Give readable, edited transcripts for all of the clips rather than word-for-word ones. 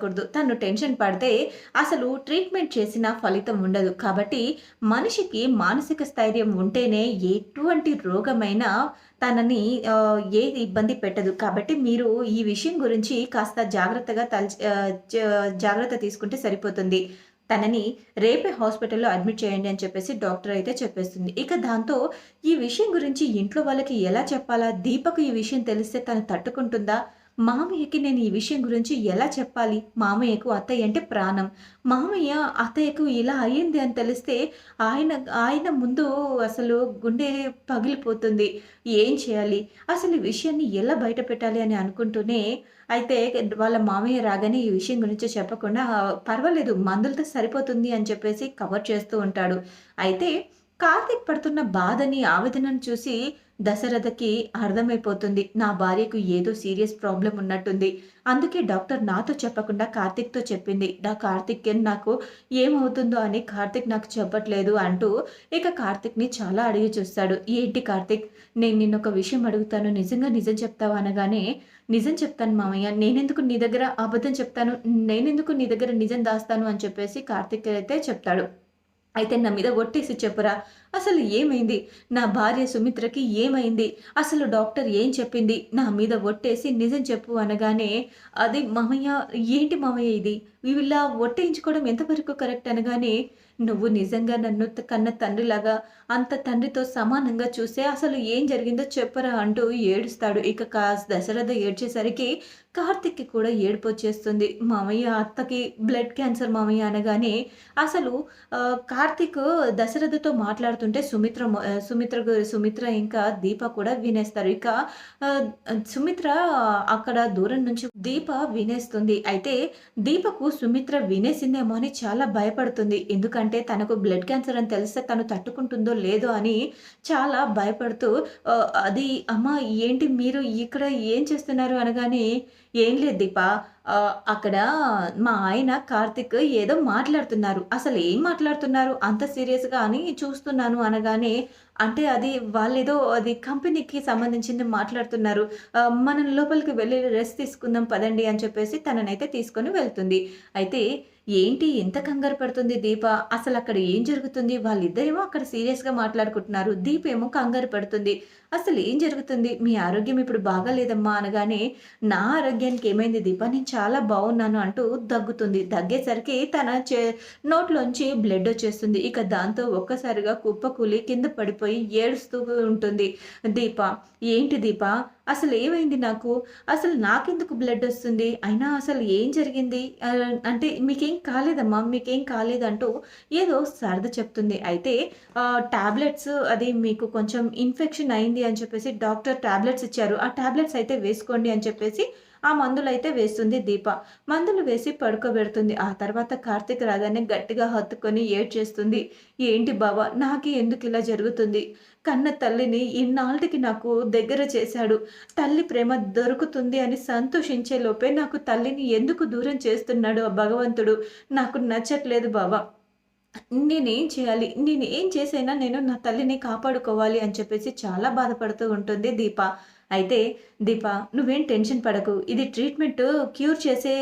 కూడదు. తను టెన్షన్ పడితే అసలు ట్రీట్మెంట్ చేసిన ఫలితం ఉండదు. కాబట్టి మనిషికి మానసిక స్థైర్యం ఉంటేనే ఎటువంటి రోగమైనా తనని ఏది ఇబ్బంది పెట్టదు. కాబట్టి మీరు ఈ విషయం గురించి కాస్త జాగ్రత్తగా జాగ్రత్త తీసుకుంటే సరిపోతుంది. తనని రేపే హాస్పిటల్‌లో అడ్మిట్ చేయండి అని చెప్పేసి డాక్టర్ అయితే చెప్పేస్తుంది. ఇక దాంతో ఈ విషయం గురించి ఇంట్లో వాళ్ళకి ఎలా చెప్పాలా? దీపకు ఈ విషయం తెలిస్తే తను తట్టుకుంటుందా? మామయ్యకి నేను ఈ విషయం గురించి ఎలా చెప్పాలి? మామయ్యకు అత్తయ్య అంటే ప్రాణం. మామయ్య అత్తయ్యకు ఇలా అయింది అని తెలిస్తే ఆయన ఆయన ముందు అసలు గుండె పగిలిపోతుంది. ఏం చేయాలి? అసలు ఈ విషయాన్ని ఎలా బయట పెట్టాలి అని అనుకుంటూనే అయితే వాళ్ళ మామయ్య రాగానే ఈ విషయం గురించి చెప్పకుండా పర్వాలేదు మందులతో సరిపోతుంది అని చెప్పేసి కవర్ చేస్తూ ఉంటాడు. అయితే కార్తీక్ పడుతున్న బాధని, ఆవేదనను చూసి దశరథకి అర్థమైపోతుంది. నా భార్యకు ఏదో సీరియస్ ప్రాబ్లమ్ ఉన్నట్టుంది. అందుకే డాక్టర్ నాతో చెప్పకుండా కార్తీక్‌తో చెప్పింది. కార్తీక్‌కి నాకు ఏమవుతుందో అని కార్తీక్ నాకు చెప్పట్లేదు అంటూ ఇక కార్తీక్‌ని చాలా అడిగి చూస్తాడు. ఏంటి కార్తీక్ నేను నిన్నొక విషయం అడుగుతాను. నిజంగా నిజం చెప్తావా అనగానే, నిజం చెప్తాను మామయ్య. నేనెందుకు నీ దగ్గర అబద్ధం చెప్తాను? నేనెందుకు నీ దగ్గర నిజం దాస్తాను అని చెప్పేసి కార్తీక్ అయితే చెప్తాడు. అయితే నా మీద ఒట్టేసి చెప్పురా. అసలు ఏమైంది? నా భార్య సుమిత్రకి ఏమైంది? అసలు డాక్టర్ ఏం చెప్పింది? నా మీద ఒట్టేసి నిజం చెప్పు అనగానే, అది మామయ్య ఏంటి మామయ్య ఇది? ఇలా ఒట్టేయించుకోవడం ఎంతవరకు కరెక్ట్ అనగానే, నువ్వు నిజంగా నన్ను కన్న తండ్రిలాగా, అంత తండ్రితో సమానంగా చూస్తే అసలు ఏం జరిగిందో చెప్పరా అంటూ ఏడుస్తాడు. ఇక దశరథ ఏడ్చేసరికి కార్తీక్‌కి కూడా ఏడుపొచ్చేస్తుంది. మామయ్య అత్తకి బ్లడ్ క్యాన్సర్ మామయ్య అనగానే, అసలు కార్తీక్ దశరథతో మాట్లాడుతుంటే సుమిత్ర ఇంకా దీప కూడా వినేస్తారు. ఇక సుమిత్ర అక్కడ దూరం నుంచి దీప వినేస్తుంది. అయితే దీపకు సుమిత్ర వినేసిందేమో అని చాలా భయపడుతుంది. ఎందుకంటే తనకు బ్లడ్ క్యాన్సర్ అని తెలిస్తే తను తట్టుకుంటుందో లేదో అని చాలా భయపడుతూ అది అమ్మ ఏంటి మీరు ఇక్కడ ఏం చేస్తున్నారు అనగానే, "ఏం లేదు దీప అక్కడ మా ఆయన కార్తీక్ ఏదో మాట్లాడుతున్నారు. అసలు ఏం మాట్లాడుతున్నారు అంత సీరియస్‌గా అని చూస్తున్నాను" అనగానే, అంటే అది వాళ్ళేదో అది కంపెనీకి సంబంధించింది మాట్లాడుతున్నారు. మనం లోపలికి వెళ్లి రెస్ట్ తీసుకుందాం పదండి అని చెప్పేసి తననైతే తీసుకొని వెళ్తుంది. అయితే ఏంటి ఇంత కంగారు పడుతుంది దీప? అసలక్కడ ఏం జరుగుతుంది? వాళ్ళిద్దరేమో అక్కడ సీరియస్‌గా మాట్లాడుకుంటున్నారు. దీప ఏమో కంగారు పడుతుంది. అసలు ఏం జరుగుతుంది? మీ ఆరోగ్యం ఇప్పుడు బాగాలేదమ్మా అనగానే, నా ఆరోగ్యానికి ఏమైంది దీప? నేను చాలా బాగున్నాను అంటూ దగ్గుతుంది. దగ్గేసరికి తన నోట్లోంచి బ్లడ్ వచ్చేస్తుంది. ఇక దాంతో ఒక్కసారిగా కుప్పకూలి కింద పడిపోయి ఏడుస్తూ ఉంటుంది దీప. ఏంటి దీప? అసలు ఏమైంది నాకు? అసలు నాకెందుకు బ్లడ్ వస్తుంది? అయినా అసలు ఏం జరిగింది? అంటే మీకేం కాలేదమ్మా, మీకేం కాలేదంటూ ఏదో సర్ది చెప్తుంది. అయితే టాబ్లెట్స్ అది మీకు కొంచెం ఇన్ఫెక్షన్ అయింది అని చెప్పేసి డాక్టర్ టాబ్లెట్స్ ఇచ్చారు. ఆ టాబ్లెట్స్ అయితే వేసుకోండి అని చెప్పేసి ఆ మందులైతే వేస్తుంది దీప. మందులు వేసి పడుకోబెడుతుంది. ఆ తర్వాత కార్తీక్ రాగానే గట్టిగా హత్తుకొని ఏడ్చేస్తుంది. ఏంటి బావ నాకే ఎందుకిలా జరుగుతుంది? కన్న తల్లిని ఇన్నాళ్ళకి నాకు దగ్గర చేశాడు. తల్లి ప్రేమ దొరుకుతుంది అని సంతోషించే లోపే నాకు తల్లిని ఎందుకు దూరం చేస్తున్నాడు ఆ భగవంతుడు? నాకు నచ్చట్లేదు బావ. నేనేం చేయాలి? నేనేం చేసైనా నేను నా తల్లిని కాపాడుకోవాలి అని చెప్పేసి చాలా బాధపడుతూ ఉంటుంది దీప. అయితే దీప నువ్వేం టెన్షన్ పడకు. ఇది ట్రీట్మెంట్ క్యూర్ చేసే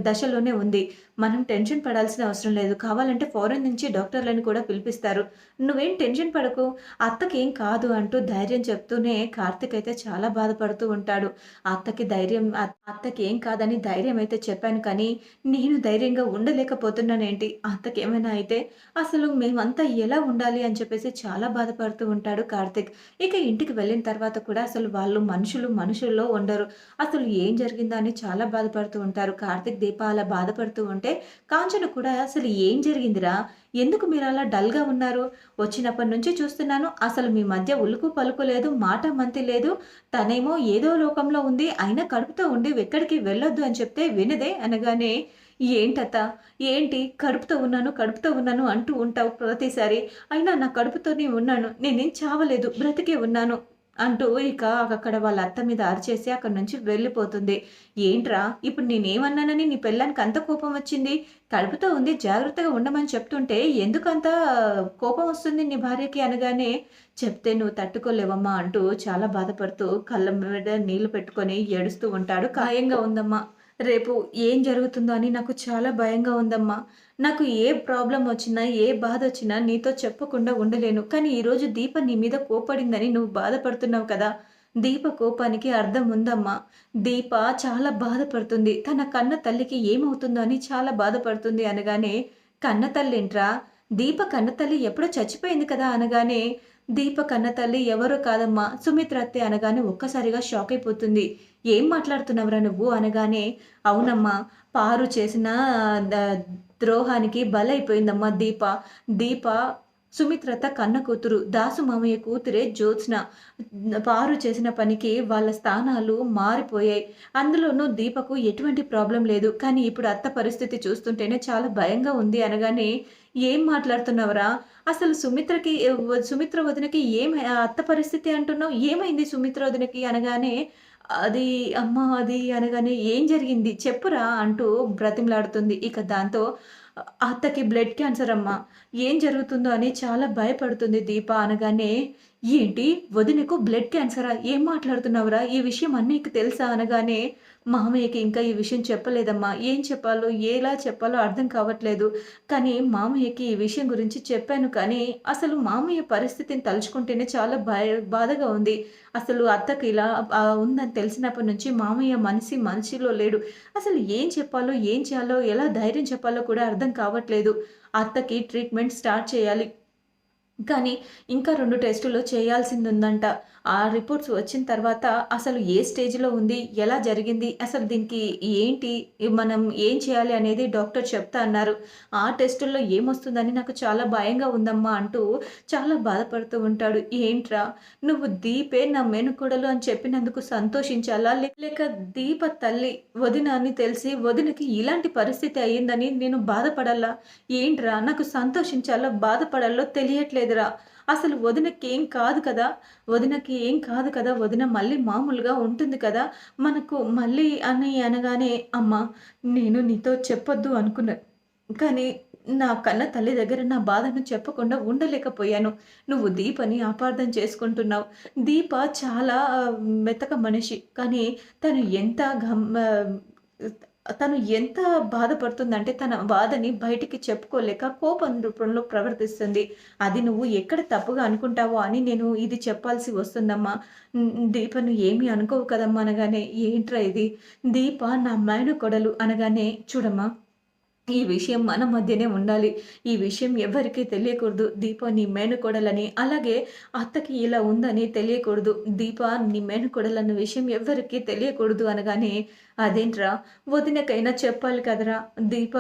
దశలోనే ఉంది. మనం టెన్షన్ పడాల్సిన అవసరం లేదు. కావాలంటే ఫారెన్ నుంచి డాక్టర్‌లని కూడా పిలిపిస్తారు. నువ్వేం టెన్షన్ పడకు. అత్తకేం కాదు అంటూ ధైర్యం చెప్తూనే కార్తీక్ అయితే చాలా బాధపడుతూ ఉంటాడు. అత్తకి ధైర్యం అత్తకేం కాదని ధైర్యం అయితే చెప్పాను కానీ, నేను ధైర్యంగా ఉండలేకపోతున్నానేంటి? అత్తకేమైనా అయితే అసలు మేమంతా ఎలా ఉండాలి అని చెప్పేసి చాలా బాధపడుతూ ఉంటాడు కార్తీక్. ఇక ఇంటికి వెళ్ళిన తర్వాత కూడా అసలు వాళ్ళు మనుషుల్లో ఉండరు. అసలు ఏం జరిగిందా అని చాలా బాధపడుతూ ఉంటారు. కార్తీక్, దీప అలా బాధపడుతూ ఉంటే కాంచన కూడా అసలు ఏం జరిగిందిరా? ఎందుకు మీరలా డల్‌గా ఉన్నారు? వచ్చినప్పటి నుంచి చూస్తున్నాను అసలు మీ మధ్య ఉలుకు పలుకు లేదు, మాట మంతి లేదు. తనేమో ఏదో లోకంలో ఉంది. అయినా కడుపుతో ఉండి ఎక్కడికి వెళ్ళొద్దు అని చెప్తే వినదే అనగానే, ఏంటత్త? ఏంటి కడుపుతో ఉన్నాను అంటూ ఉంటావు ప్రతిసారి. అయినా నా కడుపుతోనే ఉన్నాను. నేనేం చావలేదు. బ్రతికే ఉన్నాను. అంటూ ఇక అక్కడ వాళ్ళ అత్త మీద అరిచేసి అక్కడి నుంచి వెళ్ళిపోతుంది. ఏంట్రా ఇప్పుడు నేనేమన్నానని నీ పెళ్ళానికి అంత కోపం వచ్చింది? కడుపుతో ఉంది జాగ్రత్తగా ఉండమని చెప్తుంటే ఎందుకంత కోపం వస్తుంది నీ భార్యకి అనగానే, చెప్తే నువ్వు తట్టుకోలేవమ్మా అంటూ చాలా బాధపడుతూ కళ్ళ మీద నీళ్లు పెట్టుకొని ఏడుస్తూ ఉంటాడు. గాయంగా ఉందమ్మా. రేపు ఏం జరుగుతుందో అని నాకు చాలా భయంగా ఉందమ్మా. నాకు ఏ ప్రాబ్లమ్ వచ్చినా, ఏ బాధొచ్చినా నీతో చెప్పకుండా ఉండలేను. కానీ ఈరోజు దీప నీ మీద కోప్పడిందని నువ్వు బాధపడుతున్నావు కదా! దీప కోపానికి అర్థం ఉందమ్మా. దీప చాలా బాధపడుతుంది. తన కన్న తల్లికి ఏమవుతుందో అని చాలా బాధపడుతుంది అనగానే, కన్న తల్లేంట్రా? దీప కన్న తల్లి ఎప్పుడో చచ్చిపోయింది కదా! అనగానే, దీప కన్న తల్లి ఎవరో కాదమ్మా సుమిత్ర అత్తే అనగానే ఒక్కసారిగా షాక్ అయిపోతుంది. ఏం మాట్లాడుతున్నావురా నువ్వు? అనగానే, అవునమ్మా. పారు చేసిన ద ద్రోహానికి బలైపోయిందమ్మా దీప. దీప సుమిత్రత కన్న కూతురు. దాసు మామయ్య కూతురే జ్యోత్స్న. పారు చేసిన పనికి వాళ్ళ స్థానాలు మారిపోయాయి. అందులోనూ దీపకు ఎటువంటి ప్రాబ్లమ్ లేదు. కానీ ఇప్పుడు అత్త పరిస్థితి చూస్తుంటేనే చాలా భయంగా ఉంది అనగానే, ఏం మాట్లాడుతున్నావురా? అసలు సుమిత్ర వదినకి అత్త పరిస్థితి అంటున్నావు? ఏమైంది సుమిత్ర వదినకి? అనగానే, అది అమ్మ అది అనగానే, "ఏం జరిగింది చెప్పురా" అంటూ బ్రతిమలాడుతుంది. ఇక దాంతో అత్తకి బ్లడ్ క్యాన్సర్ అమ్మ. ఏం జరుగుతుందో అని చాలా భయపడుతుంది దీప అనగానే, "ఏంటి వదినకు బ్లడ్ క్యాన్సరా? ఏం మాట్లాడుతున్నావురా? ఈ విషయం అన్నయ్యకి తెలుసా?" అనగానే, "మామయ్యకి ఇంకా ఈ విషయం చెప్పలేదమ్మా. ఏం చెప్పాలో, ఎలా చెప్పాలో అర్థం కావట్లేదు. కానీ మామయ్యకి ఈ విషయం గురించి చెప్పాను కానీ, అసలు మామయ్య పరిస్థితిని తలుచుకుంటేనే చాలా బాధగా ఉంది. అసలు అత్తకి ఇలా ఉందని తెలిసినప్పటి నుంచి మామయ్య మనిషిలో లేడు. అసలు ఏం చెప్పాలో, ఏం చేయాలో, ఎలా ధైర్యం చెప్పాలో కూడా అర్థం కావట్లేదు. అత్తకి ట్రీట్మెంట్ స్టార్ట్ చేయాలి. కానీ ఇంకా 2 టెస్టులు చేయాల్సిందుందంట. ఆ రిపోర్ట్స్ వచ్చిన తర్వాత అసలు ఏ స్టేజ్‌లో ఉంది? ఎలా జరిగింది? అసలు దీనికి ఏంటి? మనం ఏం చేయాలి అనేది డాక్టర్ చెప్తా అన్నారు. ఆ టెస్టుల్లో ఏమొస్తుందని నాకు చాలా భయంగా ఉందమ్మా అంటూ చాలా బాధపడుతూ ఉంటాడు. ఏంట్రా నువ్వు దీపే నా మేనకోడలు అని చెప్పినందుకు సంతోషించాలా? లేక దీప తల్లి వదిన అని తెలిసి వదినకి ఇలాంటి పరిస్థితి అయ్యిందని నేను బాధపడాలా? ఏంట్రా నాకు సంతోషించాలో, బాధపడాలో తెలియట్లేదురా. అసలు వదినకేం కాదు కదా! వదినకి ఏం కాదు కదా! వదిన మళ్ళీ మామూలుగా ఉంటుంది కదా! మనకు మళ్ళీ అని అనగానే, అమ్మా నేను నీతో చెప్పొద్దు అనుకున్నా. కానీ నా కన్న తల్లి దగ్గర నా బాధను చెప్పకుండా ఉండలేకపోయాను. నువ్వు దీపని అపార్థం చేసుకుంటున్నావు. దీప చాలా మెతక మనిషి. కానీ తను ఎంత తను ఎంత బాధపడుతుందంటే, తన బాధని బయటికి చెప్పుకోలేక కోపం రూపంలో ప్రవర్తిస్తుంది. అది నువ్వు ఎక్కడ తప్పుగా అనుకుంటావో అని నేను ఇది చెప్పాల్సి వస్తుందమ్మా. దీప నువ్వు ఏమి అనుకోవు కదమ్మా అనగానే, ఏంట్రా ఇది? దీప నా మేనకోడలు అనగానే, చూడమ్మా ఈ విషయం మన మధ్యనే ఉండాలి. ఈ విషయం ఎవ్వరికీ తెలియకూడదు. దీప నీ మేనకోడలని, అలాగే అత్తకి ఇలా ఉందని తెలియకూడదు. దీప నీ మేనకోడలన్న విషయం ఎవ్వరికీ తెలియకూడదు అనగానే, అదేంట్రా వదినకైనా చెప్పాలి కదరా! దీప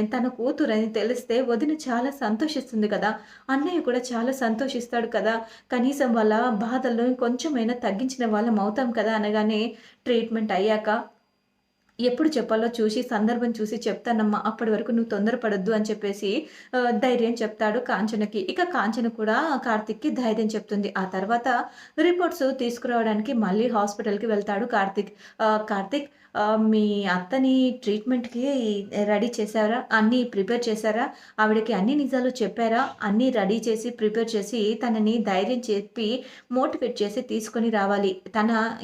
తన కూతురని తెలిస్తే వదిన చాలా సంతోషిస్తుంది కదా! అన్నయ్య కూడా చాలా సంతోషిస్తాడు కదా! కనీసం వాళ్ళ బాధలను కొంచెమైనా తగ్గించిన వాళ్ళం అవుతాం కదా! అనగానే, ట్రీట్మెంట్ అయ్యాక ఎప్పుడు చెప్పాలో చూసి, సందర్భం చూసి చెప్తానమ్మా. అప్పటి వరకు నువ్వు తొందరపడొద్దు అని చెప్పేసి ధైర్యం చెప్తాడు కాంచనకి. ఇక కాంచన కూడా కార్తీక్‌కి ధైర్యం చెప్తుంది. ఆ తర్వాత రిపోర్ట్స్ తీసుకురావడానికి మళ్ళీ హాస్పిటల్‌కి వెళ్తాడు కార్తీక్. కార్తీక్ మీ అత్తని ట్రీట్మెంట్‌కి రెడీ చేశారా? అన్నీ ప్రిపేర్ చేశారా? ఆవిడకి అన్ని నిజాలు చెప్పారా? అన్నీ రెడీ చేసి, ప్రిపేర్ చేసి తనని ధైర్యం చెప్పి, మోటివేట్ చేసి తీసుకొని రావాలి.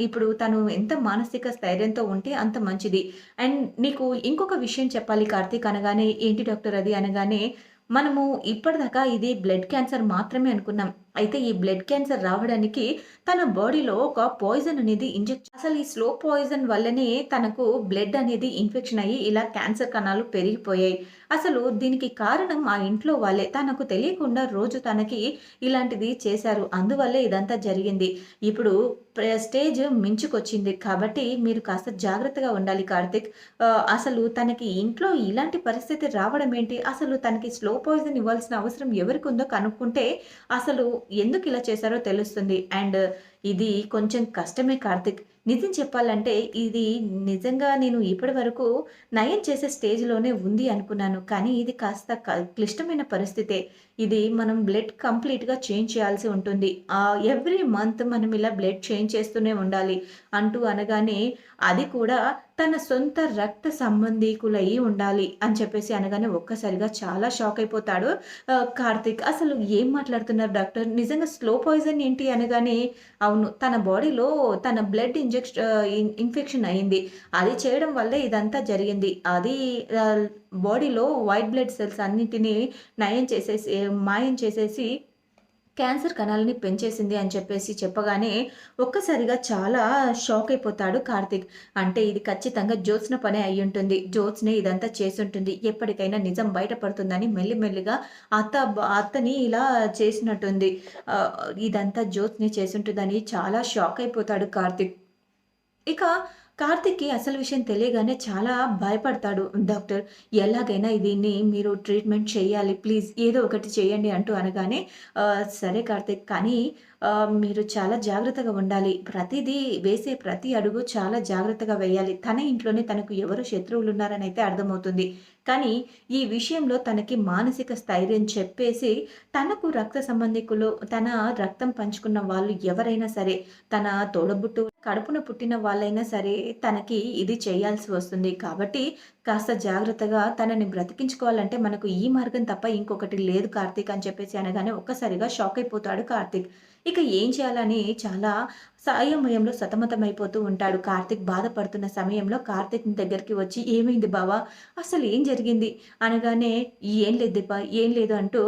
ఇప్పుడు తను ఎంత మానసిక స్థైర్యంతో ఉంటే అంత మంచిది. అండ్ నీకు ఇంకొక విషయం చెప్పాలి కార్తీక్ అనగానే, ఏంటి డాక్టర్ అది అనగానే, మనము ఇప్పటిదాకా ఇది బ్లడ్ క్యాన్సర్ మాత్రమే అనుకున్నాం. అయితే ఈ బ్లడ్ క్యాన్సర్ రావడానికి తన బాడీలో ఒక పాయిజన్ అనేది అసలు ఈ స్లో పాయిజన్ వల్లనే తనకు బ్లడ్ అనేది ఇన్ఫెక్షన్ అయ్యి ఇలా క్యాన్సర్ కణాలు పెరిగిపోయాయి. అసలు దీనికి కారణం ఆ ఇంట్లో వాళ్ళే. తనకు తెలియకుండా రోజు తనకి ఇలాంటిది చేశారు. అందువల్లే ఇదంతా జరిగింది. ఇప్పుడు స్టేజ్ మించుకొచ్చింది. కాబట్టి మీరు కాస్త జాగ్రత్తగా ఉండాలి కార్తీక్. అసలు తనకి ఇంట్లో ఇలాంటి పరిస్థితి రావడం ఏంటి? అసలు తనకి స్లో పాయిజన్ ఇవ్వాల్సిన అవసరం ఎవరికుందో కనుక్కుంటే అసలు ఎందుకు ఇలా చేశారో తెలుస్తుంది. అండ్ ఇది కొంచెం కష్టమే కార్తీక్. నిజం చెప్పాలంటే ఇది నిజంగా నేను ఇప్పటి వరకు నయం చేసే స్టేజ్‌లోనే ఉంది అనుకున్నాను. కానీ ఇది కాస్త క్లిష్టమైన పరిస్థితే. ఇది మనం బ్లడ్ కంప్లీట్‌గా చేంజ్ చేయాల్సి ఉంటుంది. ఎవ్రీ మంత్ మనం ఇలా బ్లడ్ చేంజ్ చేస్తూనే ఉండాలి అంటూ అనగానే, అది కూడా తన సొంత రక్త సంబంధీకులై ఉండాలి అని చెప్పేసి అనగానే ఒక్కసారిగా చాలా షాక్ అయిపోతాడు కార్తీక్. అసలు ఏం మాట్లాడుతున్నారు డాక్టర్? నిజంగా స్లో పాయిజన్ ఏంటి అనగానే, అవును, తన బాడీలో తన బ్లడ్ ఇన్ఫెక్షన్ అయింది. అది చేయడం వల్లే ఇదంతా జరిగింది. అది బాడీలో వైట్ బ్లడ్ సెల్స్ అన్నిటిని నయం చేసేసి మాయం చేసేసి క్యాన్సర్ కణాలని పెంచేసింది అని చెప్పేసి చెప్పగానే ఒక్కసారిగా చాలా షాక్ అయిపోతాడు కార్తీక్. అంటే ఇది ఖచ్చితంగా జ్యోత్స్న పనే అయ్యుంటుంది. జ్యోత్స్నే ఇదంతా చేసుంటుంది. ఎప్పటికైనా నిజం బయటపడుతుందని మెల్లిమెల్లిగా అత్తని ఇలా చేసినట్టుంది. ఇదంతా జ్యోత్స్నే చేసుంటుందని చాలా షాక్ అయిపోతాడు కార్తీక్. ఇక కార్తీక్‌కి అసలు విషయం తెలియగానే చాలా భయపడతాడు. డాక్టర్, ఎలాగైనా దీన్ని మీరు ట్రీట్‌మెంట్ చేయాలి. ప్లీజ్ ఏదో ఒకటి చేయండి అంటూ అనగానే, సరే కార్తీక్, కానీ మీరు చాలా జాగ్రత్తగా ఉండాలి. ప్రతిదీ వేసే ప్రతి అడుగు చాలా జాగ్రత్తగా వేయాలి. తన ఇంట్లోనే తనకు ఎవరు శత్రువులున్నారనైతే అర్థమవుతుంది. కానీ ఈ విషయంలో తనకి మానసిక స్థైర్యం చెప్పేసి, తనకు రక్త సంబంధికులు, తన రక్తం పంచుకున్న వాళ్ళు ఎవరైనా సరే, తన తోడబుట్టు కడుపున పుట్టిన వాళ్ళైనా సరే తనకి ఇది చేయాల్సి వస్తుంది. కాబట్టి కాస్త జాగ్రత్తగా తనని బ్రతికించుకోవాలంటే మనకు ఈ మార్గం తప్ప ఇంకొకటి లేదు కార్తీక్ అని చెప్పేసి అనగానే ఒక్కసారిగా షాక్ అయిపోతాడు కార్తీక్. ఇక ఏం చేయాలని చాలా అయోమయంలో సతమతమైపోతూ ఉంటాడు. కార్తీక్ బాధపడుతున్న సమయంలో కార్తీక్ దగ్గరికి వచ్చి, "ఏమైంది బావ? అసలు ఏం జరిగింది?" అనగానే, "ఏం లేదు దీప, ఏం లేదు" అంటూ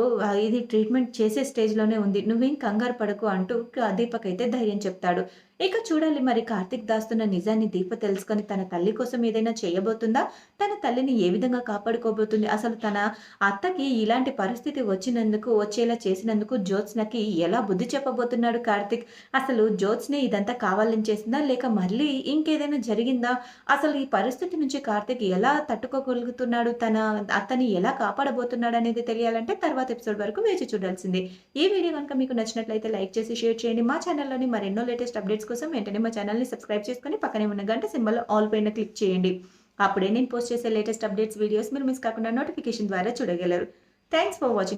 ఇది ట్రీట్మెంట్ చేసే స్టేజ్‌లోనే ఉంది. "నువ్వేం కంగారు పడకు" అంటూ దీపక్ అయితే ధైర్యం చెప్తాడు. ఇక చూడాలి మరి కార్తీక్ దాస్తున్న నిజాన్ని దీప తెలుసుకొని తన తల్లి కోసం ఏదైనా చేయబోతుందా? తన తల్లిని ఏ విధంగా కాపాడుకోబోతుంది? అసలు తన అత్తకి ఇలాంటి పరిస్థితి వచ్చేలా చేసినందుకు జ్యోత్స్నకి ఎలా బుద్ధి చెప్పబోతున్నాడు కార్తీక్? అసలు జ్యోత్స్నే ఇదంతా కావాలని చేసిందా? లేక మళ్ళీ ఇంకేదైనా జరిగిందా? అసలు ఈ పరిస్థితి నుంచి కార్తీక్ ఎలా తట్టుకోగలుగుతున్నాడు? తన అత్తని ఎలా కాపాడబోతున్నాడు అనేది తెలియాలంటే తర్వాత ఎపిసోడ్ వరకు వేచి చూడాల్సిందే. ఈ వీడియో గనుక మీకు నచ్చినట్లయితే లైక్ చేసి షేర్ చేయండి. మా ఛానల్‌లోని మరెన్నో లేటెస్ట్ అప్డేట్స్ కోసం వెంటనే మా ఛానల్‌ని సబ్స్క్రైబ్ చేసుకొని పక్కనే ఉన్న గంట సింబల్ ఆల్ పైన క్లిక్ చేయండి. అప్పుడే నేను పోస్ట్ చేసే లేటెస్ట్ అప్డేట్స్ వీడియోస్ మీరు మిస్ కాకుండా నోటిఫికేషన్ ద్వారా చూడగలరు. Thanks for watching.